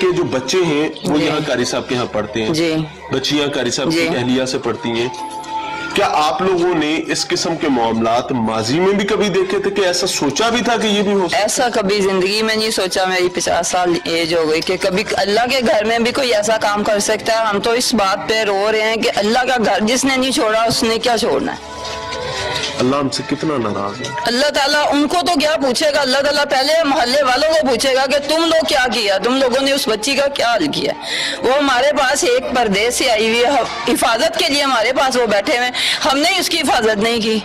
کے جو بچے ہیں وہ یہاں قاری صاحب کے یہاں پڑھتے ہیں جی بچیاں قاری صاحب کی اہلیہ سے پڑھتی ہیں. کیا آپ لوگوں نے اس قسم کے معاملات ماضی میں بھی کبھی دیکھے تھے کہ ایسا سوچا بھی تھا کہ یہ بھی ہو سکتا؟ ایسا کبھی زندگی میں نہیں سوچا. میری 50 سال ایج ہو گئی کہ کبھی اللہ کے گھر میں بھی کوئی ایسا کام کر سکتا ہے. ہم تو اس بات پہ رو رہے ہیں کہ اللہ کا گھر جس نے نہیں چھوڑا اس نے کیا چھوڑنا ہے. اللہ ہم سے کتنا ناراض ہے. اللہ تعالیٰ ان کو تو کیا پوچھے گا, اللہ تعالیٰ پہلے محلے والوں کو پوچھے گا کہ تم لوگ کیا کیا, تم لوگوں نے اس بچی کا کیا حل کیا. وہ ہمارے پاس ایک پردیس سے آئی ہوئی ہے, حفاظت کے لیے ہمارے پاس وہ بیٹھے ہوئے, ہم نے اس کی حفاظت نہیں کی.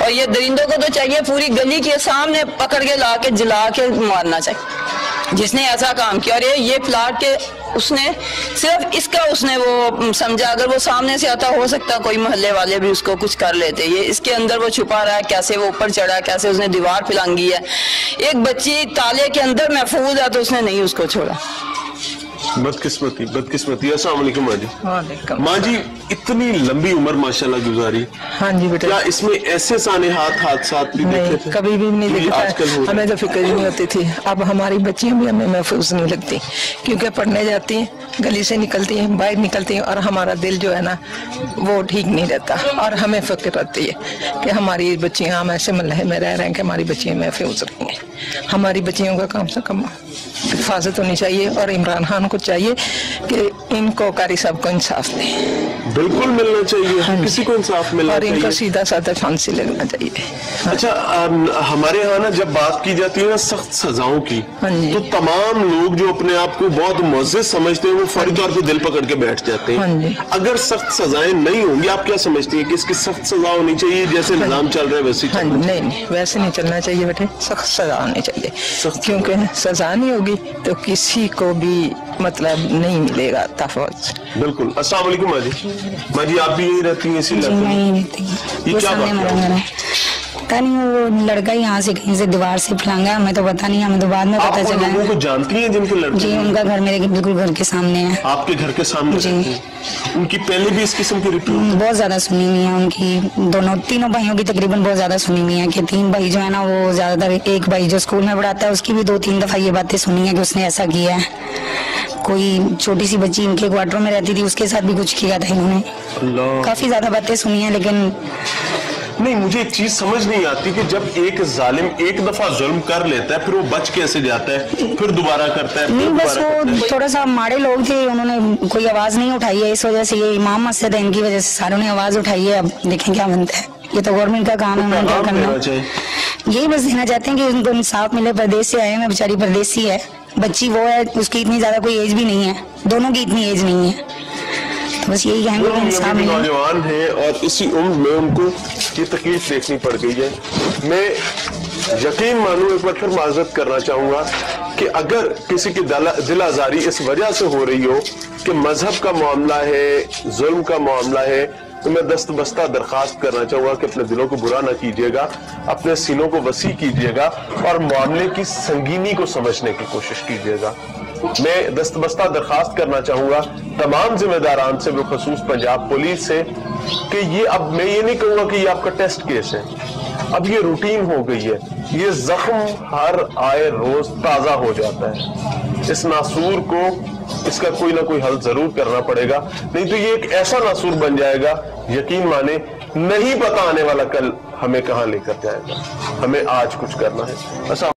اور یہ درندوں کو تو چاہیے پوری گلی کے سامنے پکڑ کے لا کے جلا کے مارنا چاہیے جس نے ایسا کام کیا. اور یہ پلاٹ کے اس نے صرف اس کا اس نے وہ سمجھا, اگر وہ سامنے سے آتا ہو سکتا کوئی محلے والے بھی اس کو کچھ کر لیتے. یہ اس کے اندر وہ چھپا رہا ہے, کیسے وہ اوپر چڑھا, کیسے اس نے دیوار پھلانگی ہے. ایک بچی تالے کے اندر محفوظ ہے تو اس نے نہیں اس کو چھوڑا. بدقسمتی بدقسمتی. السلام علیکم ماں جی. وعلیکم. ماں جی اتنی لمبی عمر ماشاءاللہ گزاری, ہاں جی بیٹا. کیا اس میں ایسے سانحات حادثات بھی دیکھے تھے؟ کبھی بھی نہیں دیکھا, ہمیں تو فکر ہی نہیں ہوتی تھی. اب ہماری بچیاں بھی ہمیں محفوظ نہیں لگتی کیونکہ پڑھنے جاتی ہیں, گلی سے نکلتی ہیں, باہر نکلتی ہیں, اور ہمارا دل جو ہے نا وہ ٹھیک نہیں رہتا. اور ہمیں فکر رہتی ہے کہ ہماری بچیاں, ہم ایسے محلے میں رہ رہے ہیں کہ ہماری بچیاں محفوظ رہیں گے. ہماری بچیوں کا کم سے کم حفاظت ہونی چاہیے, اور عمران خان کو چاہیے کہ ان کو قاری صاحب کو انصاف دیں. بالکل ملنا چاہیے, کسی کو انصاف ملنا اور چاہیے, ان کو سیدھا سادہ پھانسی لگنا چاہیے. اچھا ہمارے ہاں نا جب بات کی جاتی ہے نا سخت سزاؤں کی, تو تمام لوگ جو اپنے آپ کو بہت معزز سمجھتے ہیں وہ فوری طور پہ دل پکڑ کے بیٹھ جاتے ہیں. اگر سخت سزائیں نہیں ہوں گی, آپ کیا سمجھتی ہیں کہ اس کی سخت سزا ہونی چاہیے جیسے نظام چل رہا ہے ویسے؟ نہیں, ویسے نہیں چلنا چاہیے بیٹے, سخت سزا ہونی چاہیے. کیونکہ سزا نہیں ہوگی تو کسی کو بھی مطلب نہیں ملے گا تحفظ. بالکل. السلام علیکم ماں جی. ماں جی آپ بھی یہی رہتی ہیں اسی علاقے میں؟ یہ کیا بات ہے؟ پتا نہیں, وہ لڑکا یہاں سے کہیں سے دیوار سے پھلانگا, ہمیں تو پتا نہیں, ہمیں تو بعد میں پتا چلا. آپ لوگوں کو جانتی ہیں جن کے لڑکے؟ جی, ان کا گھر میرے بالکل گھر کے سامنے ہے. آپ کے گھر کے سامنے؟ جی. ان کی پہلے بھی اس قسم کی رپورٹ بہت زیادہ سنی ہوئی ہے ان کی, تینوں بھائیوں کی تقریباً بہت زیادہ سنی ہوئی ہے کہ 3 بھائی جو ہے نا وہ زیادہ تر, ایک بھائی جو اسکول میں پڑھاتا ہے اس کی بھی 2-3 دفعہ یہ باتیں سنی ہیں کہ اس نے ایسا کیا ہے. کوئی چھوٹی سی بچی ان کے کوارٹر میں رہتی تھی, اس کے ساتھ بھی کچھ کیا تھا انہوں نے. کافی زیادہ باتیں سنی ہیں, لیکن نہیں, مجھے ایک چیز سمجھ نہیں آتی کہ جب ایک ظالم ایک دفعہ ظلم کر لیتا ہے پھر وہ بچ کیسے جاتا ہے, پھر دوبارہ کرتا ہے. نہیں, بس وہ تھوڑا سا ماڑے لوگ تھے, انہوں نے کوئی آواز نہیں اٹھائی ہے, اس وجہ سے یہ امام مسجد ہے ان کی وجہ سے ساروں نے آواز اٹھائی ہے. اب دیکھیں کیا بنتا ہے, یہ تو گورنمنٹ کا کام ہے, انہیں کیا کرنا. یہی بس دینا چاہتے ہیں کہ ان کو انصاف ملے. پردیس سے آئے ہیں, بیچاری پردیسی ہے, بچی وہ ہے, اس کی اتنی زیادہ کوئی ایج بھی نہیں ہے, دونوں کی اتنی ایج نہیں ہے. بس یہی کہیں گے کہ انصاف ملے. نوجوان ہیں اور اسی عمر میں ان کو یہ تکلیف دیکھنی پڑ گئی ہے. میں یقین مانوں, ایک بار پھر معذرت کرنا چاہوں گا کہ اگر کسی کی دل آزاری اس وجہ سے ہو رہی ہو کہ مذہب کا معاملہ ہے, ظلم کا معاملہ ہے, تو میں دست بستہ درخواست کرنا چاہوں گا کہ اپنے دلوں کو برا نہ کیجیے گا, اپنے سینوں کو وسیع کیجیے گا اور معاملے کی سنگینی کو سمجھنے کی کوشش کیجیے گا. میں دست بستہ درخواست کرنا چاہوں گا تمام ذمہ داران سے, بالخصوص پنجاب پولیس سے, کہ یہ اب میں یہ نہیں کہوں گا کہ یہ آپ کا ٹیسٹ کیس ہے, اب یہ روٹین ہو گئی ہے. یہ زخم ہر آئے روز تازہ ہو جاتا ہے. اس ناسور کو اس کا کوئی نہ کوئی حل ضرور کرنا پڑے گا, نہیں تو یہ ایک ایسا ناسور بن جائے گا, یقین مانے نہیں پتا آنے والا کل ہمیں کہاں لے کر جائے گا. ہمیں آج کچھ کرنا ہے.